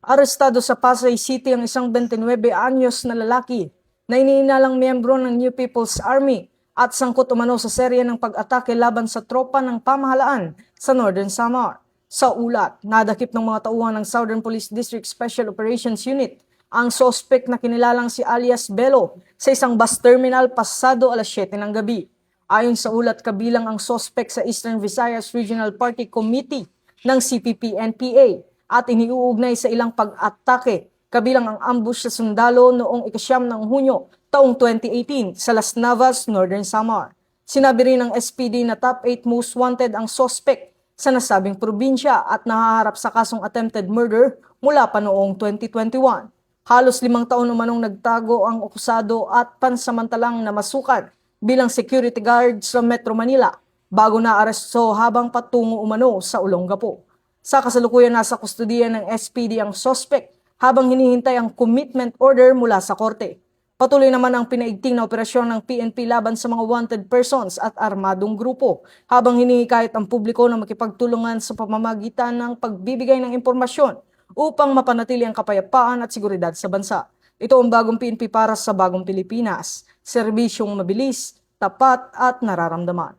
Arestado sa Pasay City ang isang 29 anyos na lalaki na iniinalang miyembro ng New People's Army at sangkot umano sa serye ng pag-atake laban sa tropa ng pamahalaan sa Northern Samar. Sa ulat, nadakip ng mga tauhan ng Southern Police District Special Operations Unit ang sospek na kinilalang si alias Bello sa isang bus terminal pasado alas 7 ng gabi. Ayon sa ulat, kabilang ang sospek sa Eastern Visayas Regional Party Committee ng CPP-NPA at iniuugnay sa ilang pag-atake kabilang ang ambush sa sundalo noong ika-9 ng Hunyo taong 2018 sa Las Navas, Northern Samar. Sinabi rin ng SPD na top 8 most wanted ang suspect sa nasabing probinsya at nahaharap sa kasong attempted murder mula pa noong 2021. Halos 5 taon umanong nagtago ang akusado at pansamantalang namasukan bilang security guard sa Metro Manila bago na aresto habang patungo umano sa Olongapo. Sa kasalukuyan nasa kustudiya ng SPD ang suspect habang hinihintay ang commitment order mula sa korte. Patuloy naman ang pinaigting na operasyon ng PNP laban sa mga wanted persons at armadong grupo habang hinihikayat ang publiko na makipagtulungan sa pamamagitan ng pagbibigay ng impormasyon upang mapanatili ang kapayapaan at seguridad sa bansa. Ito ang bagong PNP para sa bagong Pilipinas, serbisyong mabilis, tapat at nararamdaman.